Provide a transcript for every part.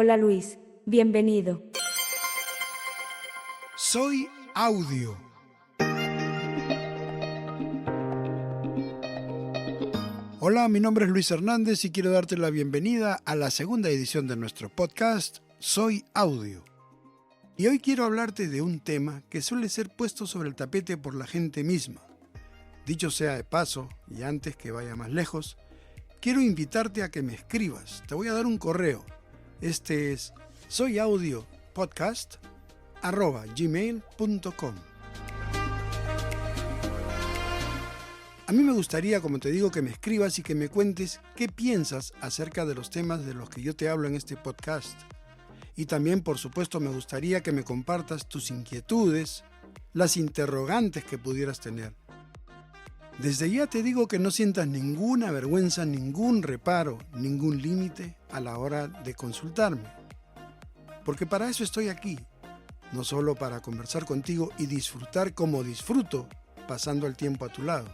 Hola Luis, bienvenido. Soy Audio. Hola, mi nombre es Luis Hernández y quiero darte la bienvenida a la segunda edición de nuestro podcast Soy Audio. Y hoy quiero hablarte de un tema que suele ser puesto sobre el tapete por la gente misma. Dicho sea de paso, y antes que vaya más lejos, quiero invitarte a que me escribas. Te voy a dar un correo. Este es soyaudiopodcast@gmail.com. A mí me gustaría, como te digo, que me escribas y que me cuentes qué piensas acerca de los temas de los que yo te hablo en este podcast. Y también, por supuesto, me gustaría que me compartas tus inquietudes, las interrogantes que pudieras tener. Desde ya te digo que no sientas ninguna vergüenza, ningún reparo, ningún límite a la hora de consultarme. Porque para eso estoy aquí, no solo para conversar contigo y disfrutar como disfruto pasando el tiempo a tu lado.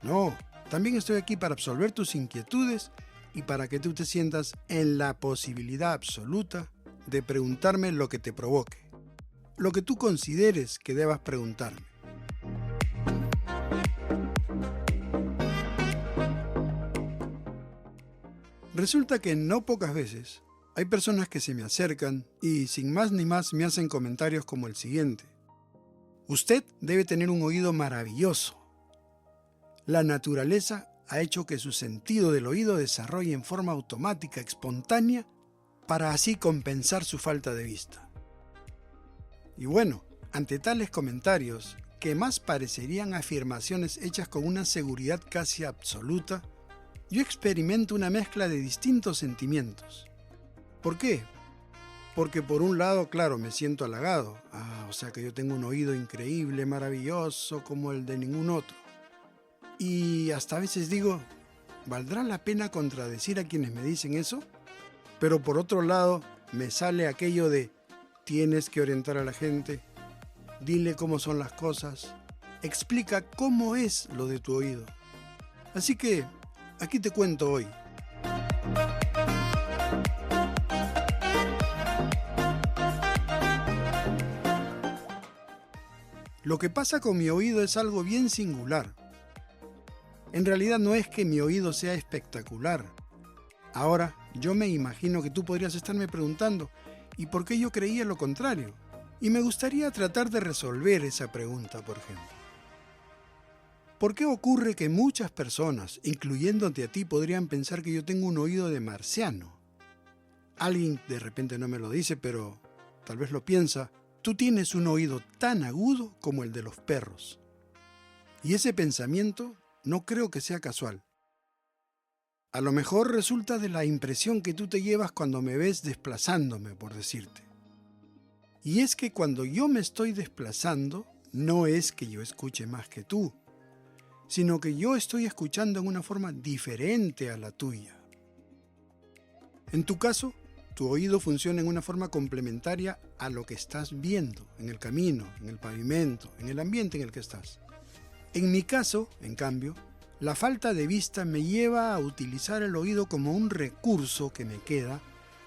No, también estoy aquí para absolver tus inquietudes y para que tú te sientas en la posibilidad absoluta de preguntarme lo que te provoque, lo que tú consideres que debas preguntarme. Resulta que no pocas veces hay personas que se me acercan y sin más ni más me hacen comentarios como el siguiente. Usted debe tener un oído maravilloso. La naturaleza ha hecho que su sentido del oído desarrolle en forma automática, espontánea, para así compensar su falta de vista. Y bueno, ante tales comentarios, que más parecerían afirmaciones hechas con una seguridad casi absoluta, yo experimento una mezcla de distintos sentimientos. ¿Por qué? Porque por un lado, claro, me siento halagado. O sea que yo tengo un oído increíble, maravilloso, como el de ningún otro. Y hasta a veces digo, ¿valdrá la pena contradecir a quienes me dicen eso? Pero por otro lado, me sale aquello de, tienes que orientar a la gente, dile cómo son las cosas, explica cómo es lo de tu oído. Así que, aquí te cuento hoy. Lo que pasa con mi oído es algo bien singular. En realidad no es que mi oído sea espectacular. Ahora, yo me imagino que tú podrías estarme preguntando, ¿y por qué yo creía lo contrario? Y me gustaría tratar de resolver esa pregunta, por ejemplo. ¿Por qué ocurre que muchas personas, incluyéndote a ti, podrían pensar que yo tengo un oído de marciano? Alguien de repente no me lo dice, pero tal vez lo piensa. Tú tienes un oído tan agudo como el de los perros. Y ese pensamiento no creo que sea casual. A lo mejor resulta de la impresión que tú te llevas cuando me ves desplazándome, por decirte. Y es que cuando yo me estoy desplazando, no es que yo escuche más que tú, sino que yo estoy escuchando en una forma diferente a la tuya. En tu caso, tu oído funciona en una forma complementaria a lo que estás viendo, en el camino, en el pavimento, en el ambiente en el que estás. En mi caso, en cambio, la falta de vista me lleva a utilizar el oído como un recurso que me queda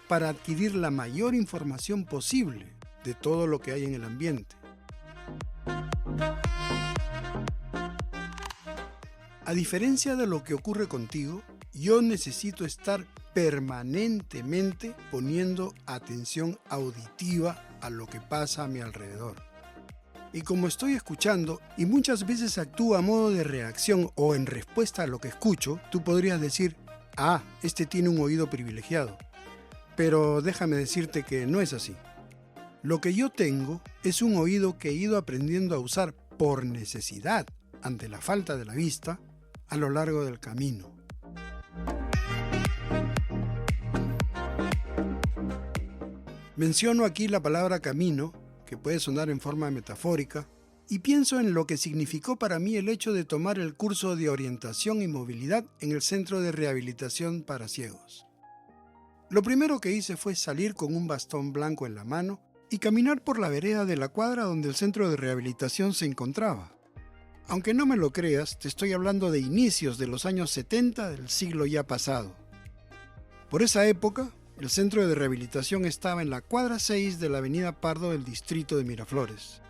para adquirir la mayor información posible de todo lo que hay en el ambiente. A diferencia de lo que ocurre contigo, yo necesito estar permanentemente poniendo atención auditiva a lo que pasa a mi alrededor. Y como estoy escuchando, y muchas veces actúo a modo de reacción o en respuesta a lo que escucho, tú podrías decir, este tiene un oído privilegiado. Pero déjame decirte que no es así. Lo que yo tengo es un oído que he ido aprendiendo a usar por necesidad, ante la falta de la vista, a lo largo del camino. Menciono aquí la palabra camino, que puede sonar en forma metafórica, y pienso en lo que significó para mí el hecho de tomar el curso de orientación y movilidad en el Centro de Rehabilitación para Ciegos. Lo primero que hice fue salir con un bastón blanco en la mano y caminar por la vereda de la cuadra donde el centro de rehabilitación se encontraba. Aunque no me lo creas, te estoy hablando de inicios de los años 70 del siglo ya pasado. Por esa época, El centro de rehabilitación estaba en la cuadra 6 de la avenida Pardo del distrito de Miraflores.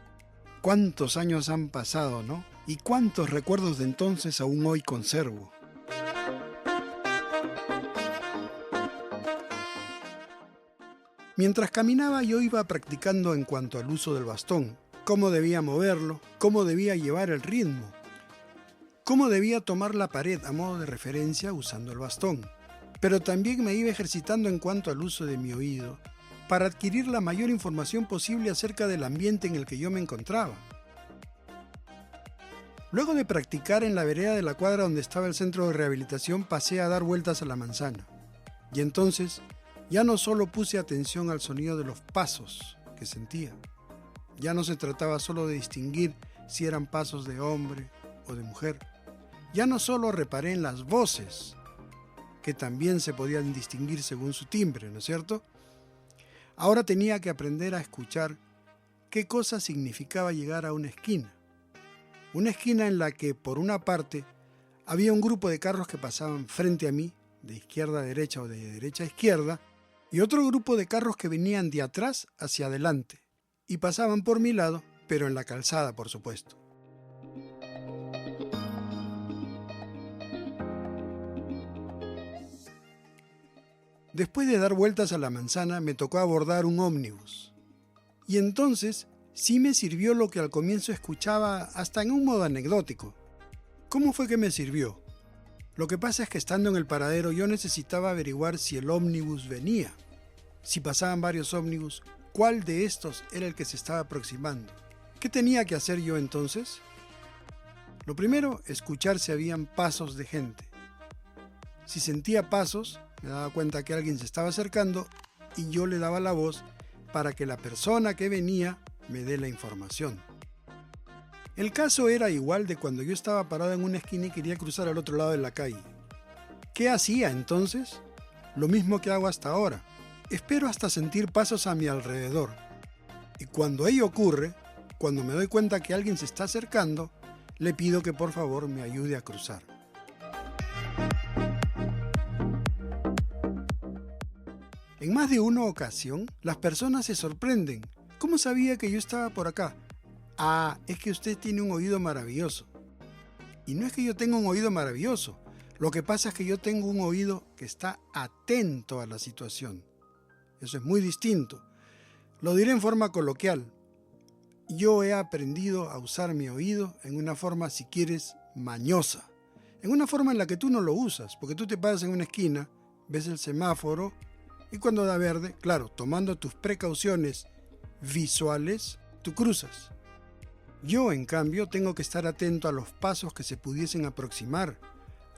¿Cuántos años han pasado, no? Y cuántos recuerdos de entonces aún hoy conservo. Mientras caminaba yo iba practicando en cuanto al uso del bastón, cómo debía moverlo, cómo debía llevar el ritmo, cómo debía tomar la pared a modo de referencia usando el bastón. Pero también me iba ejercitando en cuanto al uso de mi oído, para adquirir la mayor información posible acerca del ambiente en el que yo me encontraba. Luego de practicar en la vereda de la cuadra donde estaba el centro de rehabilitación, pasé a dar vueltas a la manzana. Y entonces, ya no solo puse atención al sonido de los pasos que sentía. Ya no se trataba solo de distinguir si eran pasos de hombre o de mujer. Ya no solo reparé en las voces, que también se podían distinguir según su timbre, ¿no es cierto? Ahora tenía que aprender a escuchar qué cosa significaba llegar a una esquina. Una esquina en la que, por una parte, había un grupo de carros que pasaban frente a mí, de izquierda a derecha o de derecha a izquierda, y otro grupo de carros que venían de atrás hacia adelante, y pasaban por mi lado, pero en la calzada, por supuesto. Después de dar vueltas a la manzana, me tocó abordar un ómnibus. Y entonces sí me sirvió lo que al comienzo escuchaba hasta en un modo anecdótico. ¿Cómo fue que me sirvió? Lo que pasa es que estando en el paradero yo necesitaba averiguar si el ómnibus venía. Si pasaban varios ómnibus, ¿cuál de estos era el que se estaba aproximando? ¿Qué tenía que hacer yo entonces? Lo primero, escuchar si habían pasos de gente. Si sentía pasos, me daba cuenta que alguien se estaba acercando y yo le daba la voz para que la persona que venía me dé la información. El caso era igual de cuando yo estaba parado en una esquina y quería cruzar al otro lado de la calle. ¿Qué hacía entonces? Lo mismo que hago hasta ahora. Espero hasta sentir pasos a mi alrededor. Y cuando ello ocurre, cuando me doy cuenta que alguien se está acercando, le pido que por favor me ayude a cruzar. En más de una ocasión, las personas se sorprenden. ¿Cómo sabía que yo estaba por acá? Ah, es que usted tiene un oído maravilloso. Y no es que yo tenga un oído maravilloso. Lo que pasa es que yo tengo un oído que está atento a la situación. Eso es muy distinto. Lo diré en forma coloquial. Yo he aprendido a usar mi oído en una forma, si quieres, mañosa. En una forma en la que tú no lo usas, porque tú te paras en una esquina, ves el semáforo, y cuando da verde, claro, tomando tus precauciones visuales, tú cruzas. Yo, en cambio, tengo que estar atento a los pasos que se pudiesen aproximar,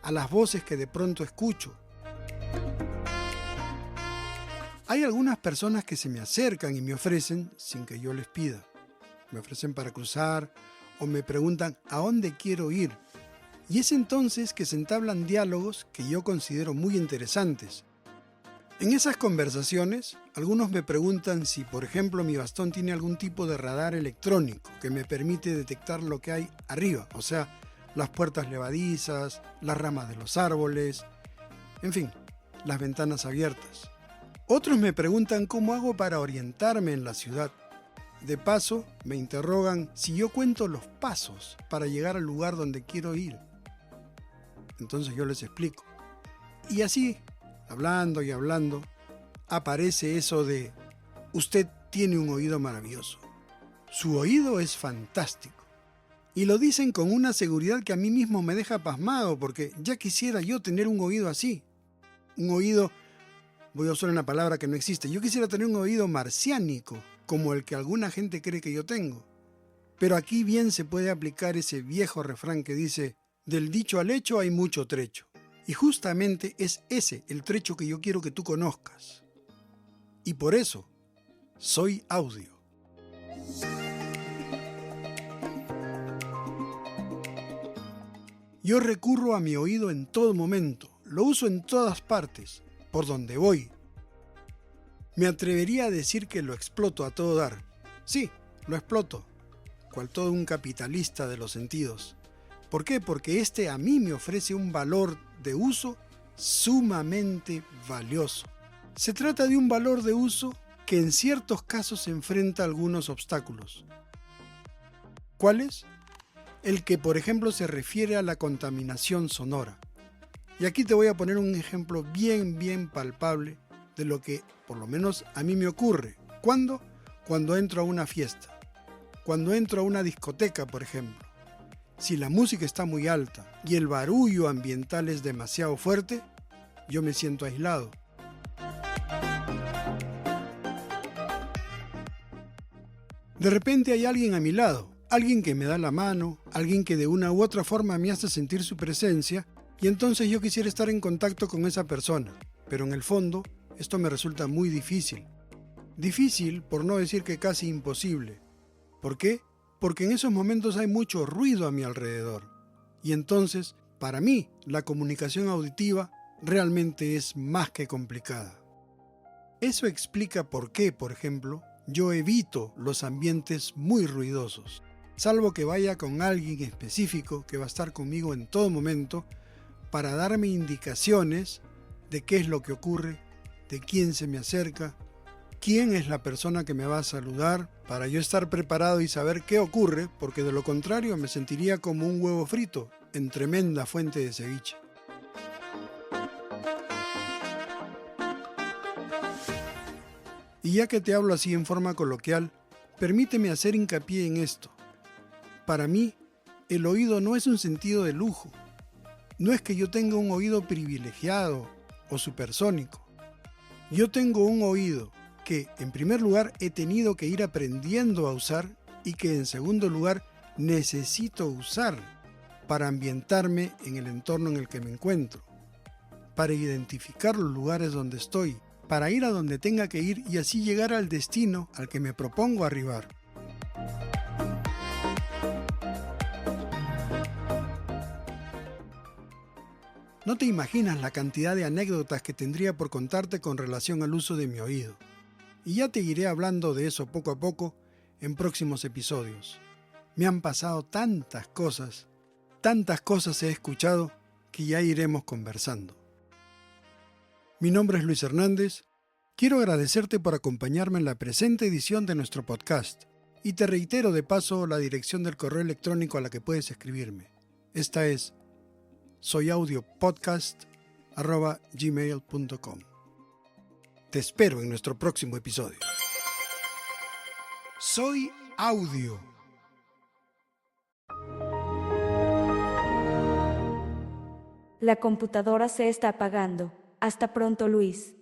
a las voces que de pronto escucho. Hay algunas personas que se me acercan y me ofrecen sin que yo les pida. Me ofrecen para cruzar o me preguntan a dónde quiero ir. Y es entonces que se entablan diálogos que yo considero muy interesantes. En esas conversaciones, algunos me preguntan si, por ejemplo, mi bastón tiene algún tipo de radar electrónico que me permite detectar lo que hay arriba, o sea, las puertas levadizas, las ramas de los árboles, en fin, las ventanas abiertas. Otros me preguntan cómo hago para orientarme en la ciudad. De paso, me interrogan si yo cuento los pasos para llegar al lugar donde quiero ir. Entonces yo les explico. Y así, hablando y hablando, aparece eso de usted tiene un oído maravilloso. Su oído es fantástico. Y lo dicen con una seguridad que a mí mismo me deja pasmado, porque ya quisiera yo tener un oído así. Un oído, voy a usar una palabra que no existe, yo quisiera tener un oído marciánico, como el que alguna gente cree que yo tengo. Pero aquí bien se puede aplicar ese viejo refrán que dice, del dicho al hecho hay mucho trecho. Y justamente es ese el trecho que yo quiero que tú conozcas. Y por eso, soy audio. Yo recurro a mi oído en todo momento, lo uso en todas partes, por donde voy. Me atrevería a decir que lo exploto a todo dar. Sí, lo exploto, cual todo un capitalista de los sentidos. ¿Por qué? Porque este a mí me ofrece un valor de uso sumamente valioso. Se trata de un valor de uso que en ciertos casos enfrenta algunos obstáculos. ¿Cuáles? El que, por ejemplo, se refiere a la contaminación sonora. Y aquí te voy a poner un ejemplo bien palpable de lo que, por lo menos a mí me ocurre. ¿Cuándo? Cuando entro a una fiesta. Cuando entro a una discoteca, por ejemplo. Si la música está muy alta y el barullo ambiental es demasiado fuerte, yo me siento aislado. De repente hay alguien a mi lado, alguien que me da la mano, alguien que de una u otra forma me hace sentir su presencia, y entonces yo quisiera estar en contacto con esa persona, pero en el fondo esto me resulta muy difícil. Difícil, por no decir que casi imposible. ¿Por qué? Porque en esos momentos hay mucho ruido a mi alrededor. Y entonces, para mí, la comunicación auditiva realmente es más que complicada. Eso explica por qué, por ejemplo, yo evito los ambientes muy ruidosos, salvo que vaya con alguien específico que va a estar conmigo en todo momento para darme indicaciones de qué es lo que ocurre, de quién se me acerca, quién es la persona que me va a saludar, para yo estar preparado y saber qué ocurre, porque de lo contrario me sentiría como un huevo frito en tremenda fuente de ceviche. Y ya que te hablo así en forma coloquial, permíteme hacer hincapié en esto. Para mí, el oído no es un sentido de lujo. No es que yo tenga un oído privilegiado o supersónico. Yo tengo un oído que, en primer lugar, he tenido que ir aprendiendo a usar y que, en segundo lugar, necesito usar para ambientarme en el entorno en el que me encuentro, para identificar los lugares donde estoy, para ir a donde tenga que ir y así llegar al destino al que me propongo arribar. No te imaginas la cantidad de anécdotas que tendría por contarte con relación al uso de mi oído. Y ya te iré hablando de eso poco a poco en próximos episodios. Me han pasado tantas cosas he escuchado que ya iremos conversando. Mi nombre es Luis Hernández. Quiero agradecerte por acompañarme en la presente edición de nuestro podcast y te reitero de paso la dirección del correo electrónico a la que puedes escribirme. Esta es soyaudiopodcast@gmail.com. Te espero en nuestro próximo episodio. Soy Audio. La computadora se está apagando. Hasta pronto, Luis.